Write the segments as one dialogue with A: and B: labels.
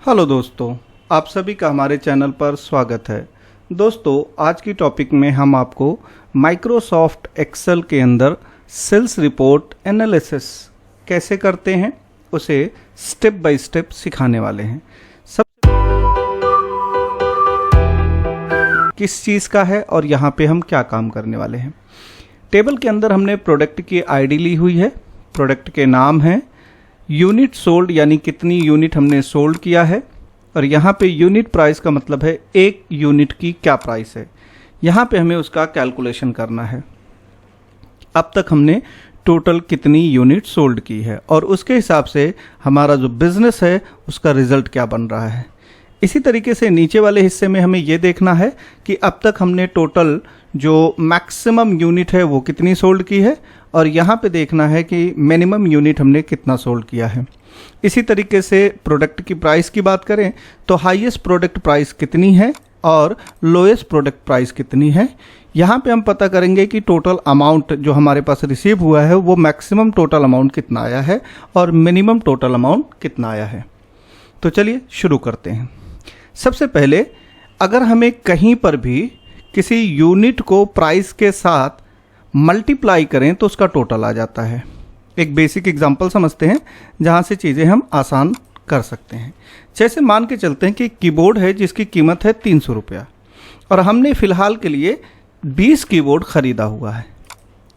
A: Hello दोस्तों, आप सभी का हमारे चैनल पर स्वागत है। दोस्तों, आज की टॉपिक में हम आपको माइक्रोसॉफ्ट एक्सेल के अंदर सेल्स रिपोर्ट एनालिसिस कैसे करते हैं उसे स्टेप बाय स्टेप सिखाने वाले हैं। सब किस चीज़ का है और यहाँ पे हम क्या काम करने वाले हैं। टेबल के अंदर हमने प्रोडक्ट की आईडी ली हुई है, प्रोडक्ट के नाम है, यूनिट सोल्ड यानी कितनी यूनिट हमने सोल्ड किया है, और यहाँ पे यूनिट प्राइस का मतलब है एक यूनिट की क्या प्राइस है। यहाँ पे हमें उसका कैलकुलेशन करना है। अब तक हमने टोटल कितनी यूनिट सोल्ड की है और उसके हिसाब से हमारा जो बिजनेस है उसका रिजल्ट क्या बन रहा है। इसी तरीके से नीचे वाले हिस्से में हमें ये देखना है कि अब तक हमने टोटल जो मैक्सिमम यूनिट है वो कितनी सोल्ड की है, और यहाँ पे देखना है कि मिनिमम यूनिट हमने कितना सोल्ड किया है। इसी तरीके से प्रोडक्ट की प्राइस की बात करें तो हाईएस्ट प्रोडक्ट प्राइस कितनी है और लोएस्ट प्रोडक्ट प्राइस कितनी है। यहाँ पे हम पता करेंगे कि टोटल अमाउंट जो हमारे पास रिसीव हुआ है वो मैक्सिमम टोटल अमाउंट कितना आया है और मिनिमम टोटल अमाउंट कितना आया है। तो चलिए शुरू करते हैं। सबसे पहले अगर हमें कहीं पर भी किसी यूनिट को प्राइस के साथ मल्टीप्लाई करें तो उसका टोटल आ जाता है। एक बेसिक एग्जांपल समझते हैं जहां से चीज़ें हम आसान कर सकते हैं। जैसे मान के चलते हैं कि कीबोर्ड है जिसकी कीमत है 300 रुपया और हमने फ़िलहाल के लिए 20 कीबोर्ड ख़रीदा हुआ है,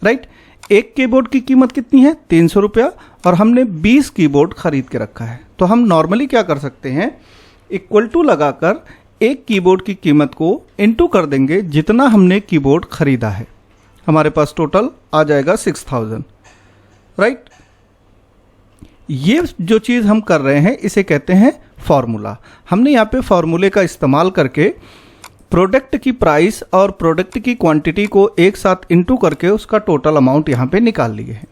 A: राइट। एक कीबोर्ड की कीमत कितनी है? 300 रुपया, और हमने 20 कीबोर्ड ख़रीद के रखा है। तो हम नॉर्मली क्या कर सकते हैं, इक्वल टू लगाकर एक कीबोर्ड की कीमत को इनटू कर देंगे जितना हमने कीबोर्ड खरीदा है। हमारे पास टोटल आ जाएगा 6000, राइट। ये जो चीज़ हम कर रहे हैं इसे कहते हैं फॉर्मूला। हमने यहाँ पे फॉर्मूले का इस्तेमाल करके प्रोडक्ट की प्राइस और प्रोडक्ट की क्वांटिटी को एक साथ इनटू करके उसका टोटल अमाउंट यहाँ पे निकाल लिए हैं।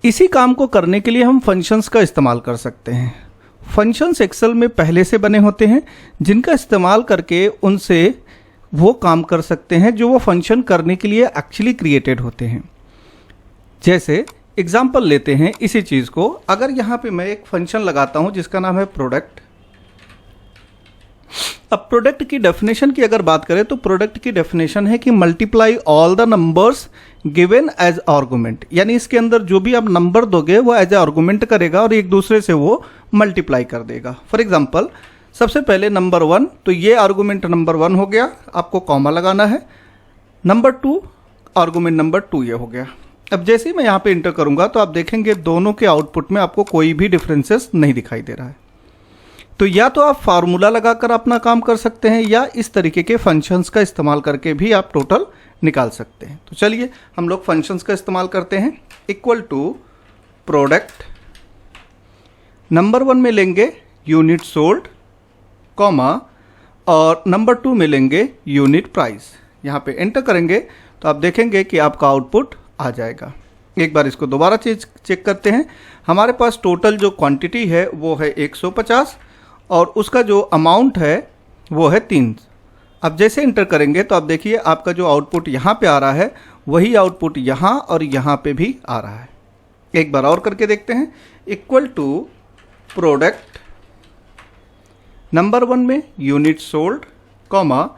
A: इसी काम को करने के लिए हम फंक्शंस का इस्तेमाल कर सकते हैं। फंक्शंस एक्सेल में पहले से बने होते हैं जिनका इस्तेमाल करके उनसे वो काम कर सकते हैं जो वो फंक्शन करने के लिए एक्चुअली क्रिएटेड होते हैं। जैसे एग्जांपल लेते हैं इसी चीज़ को। अगर यहाँ पे मैं एक फंक्शन लगाता हूँ जिसका नाम है प्रोडक्ट। अब प्रोडक्ट की डेफिनेशन की अगर बात करें तो प्रोडक्ट की डेफिनेशन है कि multiply all the numbers given as argument, यानी इसके अंदर जो भी आप नंबर दोगे वो एज आर्गुमेंट करेगा और एक दूसरे से वो मल्टीप्लाई कर देगा। फॉर एग्जांपल सबसे पहले नंबर 1, तो ये आर्गुमेंट नंबर 1 हो गया, आपको कॉमा लगाना है। नंबर 2 आर्गुमेंट नंबर 2 ये हो गया। अब जैसे ही मैं यहाँ पे इंटर करूँगा तो आप देखेंगे दोनों के आउटपुट में आपको कोई भी डिफरेंसेस नहीं दिखाई दे रहा है। तो या तो आप फार्मूला लगाकर अपना काम कर सकते हैं या इस तरीके के फंक्शंस का इस्तेमाल करके भी आप टोटल निकाल सकते हैं। तो चलिए हम लोग फंक्शंस का इस्तेमाल करते हैं। इक्वल टू प्रोडक्ट नंबर 1 में लेंगे यूनिट सोल्ड, कॉमा, और नंबर 2 में लेंगे यूनिट प्राइस। यहाँ पे एंटर करेंगे तो आप देखेंगे कि आपका आउटपुट आ जाएगा। एक बार इसको दोबारा चेक करते हैं। हमारे पास टोटल जो क्वांटिटी है वो है 150 और उसका जो अमाउंट है वो है 3। अब जैसे इंटर करेंगे तो आप देखिए आपका जो आउटपुट यहाँ पे आ रहा है वही आउटपुट यहाँ और यहाँ पे भी आ रहा है। एक बार और करके देखते हैं। इक्वल टू प्रोडक्ट नंबर 1 में यूनिट सोल्ड, कॉमा,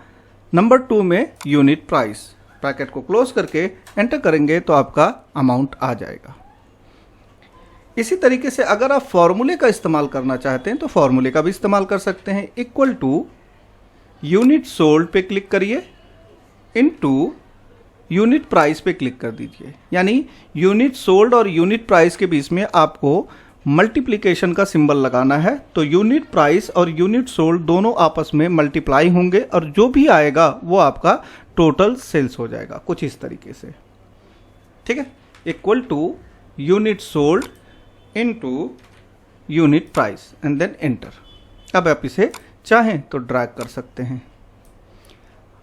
A: नंबर 2 में यूनिट प्राइस। ब्रैकेट को क्लोज करके एंटर करेंगे तो आपका अमाउंट आ जाएगा। इसी तरीके से अगर आप फॉर्मूले का इस्तेमाल करना चाहते हैं तो फॉर्मूले का भी इस्तेमाल कर सकते हैं। इक्वल टू यूनिट सोल्ड पे क्लिक करिए, इनटू यूनिट प्राइस पे क्लिक कर दीजिए। यानी यूनिट सोल्ड और यूनिट प्राइस के बीच में आपको मल्टीप्लिकेशन का सिंबल लगाना है। तो यूनिट प्राइस और यूनिट सोल्ड दोनों आपस में मल्टीप्लाई होंगे और जो भी आएगा वो आपका टोटल सेल्स हो जाएगा, कुछ इस तरीके से, ठीक है। Equal to unit sold into unit price and then enter. अब आप इसे चाहें तो ड्रैग कर सकते हैं।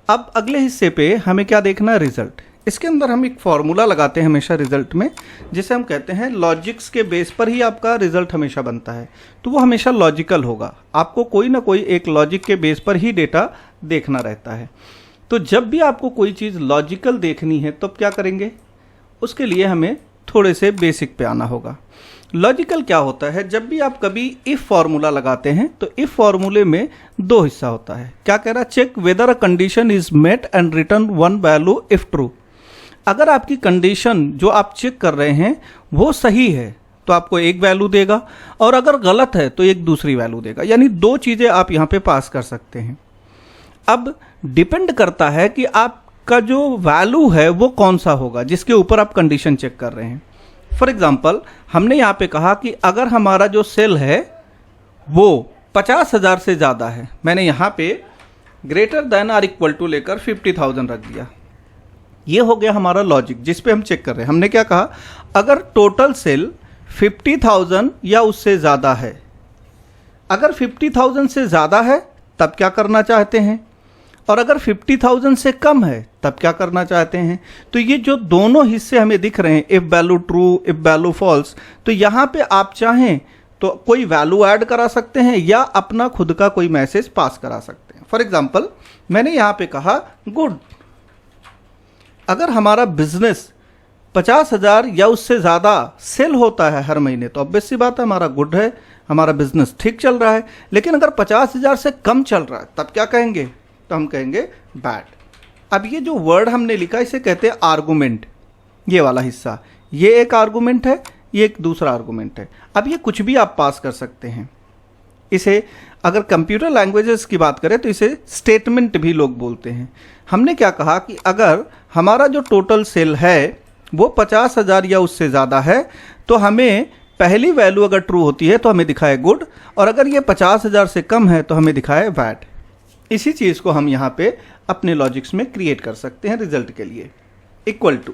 A: अब अगले हिस्से पे हमें क्या देखना है, रिजल्ट। इसके अंदर हम एक फॉर्मूला लगाते हैं हमेशा रिजल्ट में, जिसे हम कहते हैं लॉजिक्स के बेस पर ही आपका रिजल्ट हमेशा बनता है। तो वो हमेशा लॉजिकल होगा, आपको कोई ना कोई एक लॉजिक के बेस पर ही डेटा देखना रहता है। तो जब भी आपको कोई चीज़ लॉजिकल देखनी है तो क्या करेंगे, उसके लिए हमें थोड़े से बेसिक पे आना होगा। लॉजिकल क्या होता है, जब भी आप कभी इफ फॉर्मूला लगाते हैं तो इफ फॉर्मूले में दो हिस्सा होता है। क्या कह रहा है, check whether a condition is met and return one value if true. अगर आपकी कंडीशन जो आप चेक कर रहे हैं वो सही है तो आपको एक वैल्यू देगा, और अगर गलत है तो एक दूसरी वैल्यू देगा, यानी दो चीज़ें आप यहाँ पे पास कर सकते हैं। अब डिपेंड करता है कि आपका जो वैल्यू है वो कौन सा होगा जिसके ऊपर आप कंडीशन चेक कर रहे हैं। फॉर एग्जाम्पल हमने यहाँ पे कहा कि अगर हमारा जो सेल है वो 50,000 से ज़्यादा है, मैंने यहाँ पे greater than or equal to लेकर 50,000 रख दिया। ये हो गया हमारा लॉजिक जिस पे हम चेक कर रहे हैं। हमने क्या कहा, अगर टोटल सेल 50,000 या उससे ज़्यादा है, अगर 50,000 से ज़्यादा है तब क्या करना चाहते हैं, और अगर 50,000 से कम है तब क्या करना चाहते हैं। तो ये जो दोनों हिस्से हमें दिख रहे हैं, if value true, if value false, तो यहाँ पे आप चाहें तो कोई वैल्यू ऐड करा सकते हैं या अपना खुद का कोई मैसेज पास करा सकते हैं। फॉर एग्जाम्पल मैंने यहाँ पे कहा गुड। अगर हमारा बिजनेस 50,000 या उससे ज़्यादा सेल होता है हर महीने तो ऑब्वियस सी बात है हमारा गुड है, हमारा बिजनेस ठीक चल रहा है। लेकिन अगर 50,000 से कम चल रहा है तब क्या कहेंगे, तो हम कहेंगे बैड। अब ये जो वर्ड हमने लिखा इसे कहते हैं आर्गुमेंट। ये वाला हिस्सा, ये एक आर्गुमेंट है, ये एक दूसरा आर्गुमेंट है। अब ये कुछ भी आप पास कर सकते हैं। इसे अगर कंप्यूटर लैंग्वेजेस की बात करें तो इसे स्टेटमेंट भी लोग बोलते हैं। हमने क्या कहा कि अगर हमारा जो टोटल सेल है वो 50,000 या उससे ज़्यादा है तो हमें पहली वैल्यू अगर ट्रू होती है तो हमें दिखाए गुड, और अगर ये 50,000 से कम है तो हमें दिखाए बैड। इसी चीज़ को हम यहाँ पे अपने लॉजिक्स में क्रिएट कर सकते हैं रिजल्ट के लिए। Equal to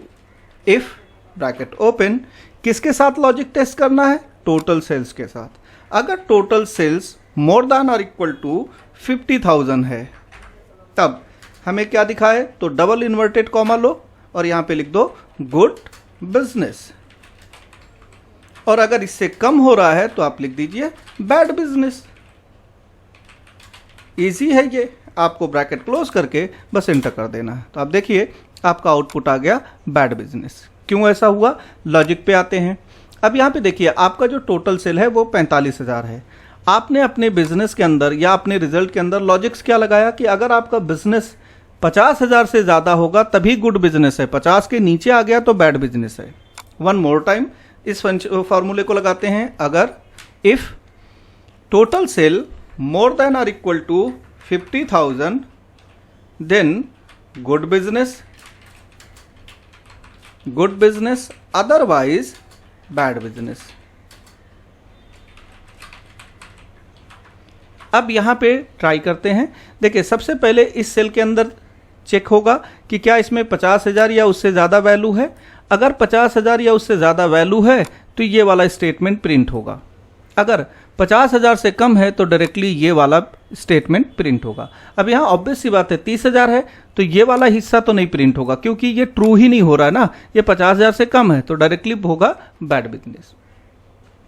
A: if bracket open, किसके साथ लॉजिक टेस्ट करना है, टोटल सेल्स के साथ। अगर टोटल सेल्स मोर देन और इक्वल टू 50,000 है तब हमें क्या दिखाए, तो डबल इन्वर्टेड कॉमा लो और यहाँ पे लिख दो गुड बिजनेस, और अगर इससे कम हो रहा है तो आप लिख दीजिए बैड बिजनेस। इजी है ये, आपको ब्रैकेट क्लोज करके बस एंटर कर देना है। तो आप देखिए आपका आउटपुट आ गया बैड बिजनेस। क्यों ऐसा हुआ, लॉजिक पे आते हैं। अब यहाँ पे देखिए आपका जो टोटल सेल है वो 45,000 है। आपने अपने बिजनेस के अंदर या अपने रिजल्ट के अंदर लॉजिक्स क्या लगाया कि अगर आपका बिजनेस 50,000 से ज़्यादा होगा तभी गुड बिजनेस है, 50 के नीचे आ गया तो बैड बिजनेस है। वन मोर टाइम इस फॉर्मूले को लगाते हैं। अगर if total sale more than और equal to 50,000 then good business otherwise bad business. अब यहाँ पे ट्राई करते हैं। देखिए सबसे पहले इस सेल के अंदर चेक होगा कि क्या इसमें 50,000 या उससे ज़्यादा वैल्यू है। अगर 50,000 या उससे ज़्यादा वैल्यू है तो ये वाला स्टेटमेंट प्रिंट होगा। अगर 50,000 से कम है तो डायरेक्टली ये वाला स्टेटमेंट प्रिंट होगा। अब यहाँ ऑब्वियस सी बात है 30,000 है तो ये वाला हिस्सा तो नहीं प्रिंट होगा क्योंकि ये ट्रू ही नहीं हो रहा है ना, ये 50,000 से कम है तो डायरेक्टली होगा बैड बिजनेस।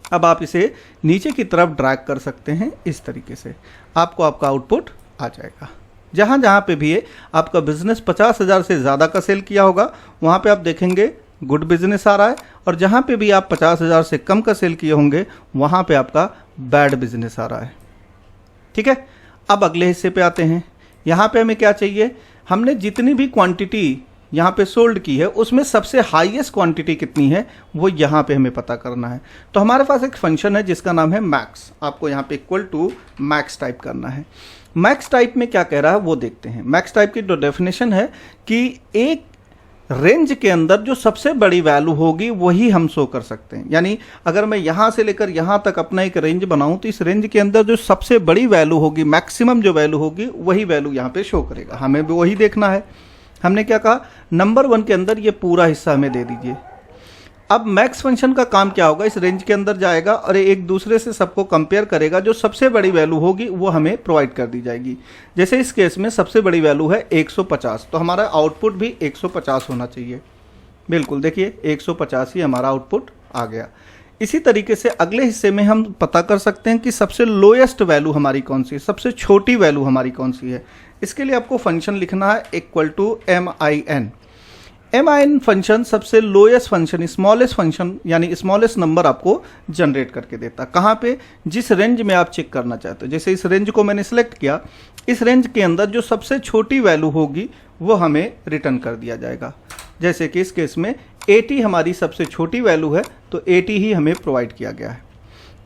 A: अब आप इसे नीचे की तरफ ड्रैग कर सकते हैं, इस तरीके से आपको आपका आउटपुट आ जाएगा। जहाँ जहाँ पे भी है आपका बिजनेस 50,000 से ज़्यादा का सेल किया होगा वहाँ पे आप देखेंगे गुड बिजनेस आ रहा है, और जहाँ पे भी आप 50,000 से कम का सेल किए होंगे वहाँ पे आपका बैड बिजनेस आ रहा है। ठीक है, अब अगले हिस्से पे आते हैं। यहाँ पे हमें क्या चाहिए, हमने जितनी भी क्वांटिटी यहाँ पे सोल्ड की है उसमें सबसे हाईएस्ट क्वांटिटी कितनी है वो यहाँ पे हमें पता करना है। तो हमारे पास एक फंक्शन है जिसका नाम है मैक्स। आपको यहाँ पे इक्वल टू मैक्स टाइप करना है। मैक्स टाइप में क्या कह रहा है वो देखते हैं। मैक्स टाइप की जो डेफिनेशन है कि एक रेंज के अंदर जो सबसे बड़ी वैल्यू होगी वही हम शो कर सकते हैं। यानी अगर मैं यहाँ से लेकर यहाँ तक अपना एक रेंज बनाऊँ तो इस रेंज के अंदर जो सबसे बड़ी वैल्यू होगी, मैक्सिमम जो वैल्यू होगी वही वैल्यू यहाँ पे शो करेगा। हमें भी वही देखना है। हमने क्या कहा, नंबर 1 के अंदर ये पूरा हिस्सा हमें दे दीजिए। अब मैक्स फंक्शन का काम क्या होगा, इस रेंज के अंदर जाएगा और एक दूसरे से सबको कंपेयर करेगा। जो सबसे बड़ी वैल्यू होगी वो हमें प्रोवाइड कर दी जाएगी। जैसे इस केस में सबसे बड़ी वैल्यू है 150, तो हमारा आउटपुट भी 150 होना चाहिए। बिल्कुल देखिए 150 ही हमारा आउटपुट आ गया। इसी तरीके से अगले हिस्से में हम पता कर सकते हैं कि सबसे लोएस्ट वैल्यू हमारी कौन सी है, सबसे छोटी वैल्यू हमारी कौन सी है। इसके लिए आपको फंक्शन लिखना है equal to MIN। MIN function सबसे लोएस्ट फंक्शन, स्मॉलेस्ट फंक्शन यानी स्मॉलेस्ट नंबर आपको जनरेट करके देता। कहाँ पे? जिस रेंज में आप चेक करना चाहते हो। जैसे इस रेंज को मैंने सिलेक्ट किया, इस रेंज के अंदर जो सबसे छोटी वैल्यू होगी वो हमें रिटर्न कर दिया जाएगा। जैसे कि इस केस में 80 हमारी सबसे छोटी वैल्यू है, तो 80 ही हमें प्रोवाइड किया गया है।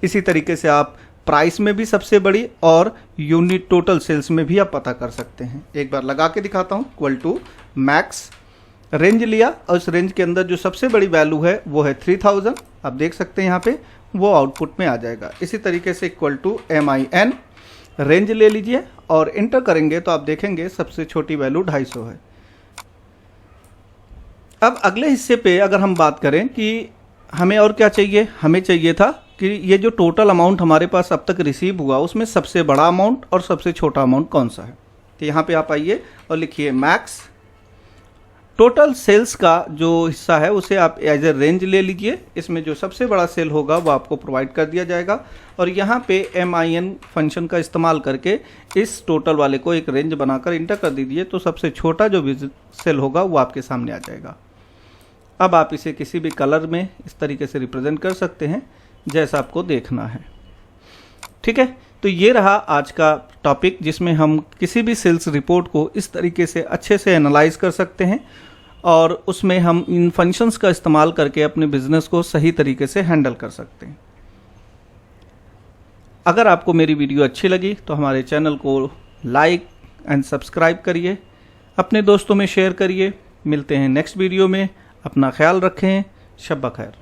A: इसी तरीके से आप प्राइस में भी सबसे बड़ी और यूनिट टोटल सेल्स में भी आप पता कर सकते हैं। एक बार लगा के दिखाता हूँ। इक्वल टू मैक्स, रेंज लिया और उस रेंज के अंदर जो सबसे बड़ी वैल्यू है वो है 3000। आप देख सकते हैं यहाँ पे वो आउटपुट में आ जाएगा। इसी तरीके से इक्वल टू MIN, रेंज ले लीजिए और इंटर करेंगे तो आप देखेंगे सबसे छोटी वैल्यू 250 है। अब अगले हिस्से पे अगर हम बात करें कि हमें और क्या चाहिए, हमें चाहिए था कि ये जो टोटल अमाउंट हमारे पास अब तक रिसीव हुआ उसमें सबसे बड़ा अमाउंट और सबसे छोटा अमाउंट कौन सा है। तो यहाँ पे आप आइए और लिखिए मैक्स, टोटल सेल्स का जो हिस्सा है उसे आप एज ए रेंज ले लीजिए। इसमें जो सबसे बड़ा सेल होगा वो आपको प्रोवाइड कर दिया जाएगा और यहाँ पे MIN फंक्शन का इस्तेमाल करके इस टोटल वाले को एक रेंज बनाकर इंटर कर दीजिए, तो सबसे छोटा जो सेल होगा वो आपके सामने आ जाएगा। अब आप इसे किसी भी कलर में इस तरीके से रिप्रेजेंट कर सकते हैं जैसा आपको देखना है। ठीक है, तो ये रहा आज का टॉपिक जिसमें हम किसी भी सेल्स रिपोर्ट को इस तरीके से अच्छे से एनालाइज कर सकते हैं और उसमें हम इन फंक्शंस का इस्तेमाल करके अपने बिजनेस को सही तरीके से हैंडल कर सकते हैं। अगर आपको मेरी वीडियो अच्छी लगी तो हमारे चैनल को लाइक एंड सब्सक्राइब करिए, अपने दोस्तों में शेयर करिए। मिलते हैं नेक्स्ट वीडियो में। अपना ख्याल रखें। शब बखैर।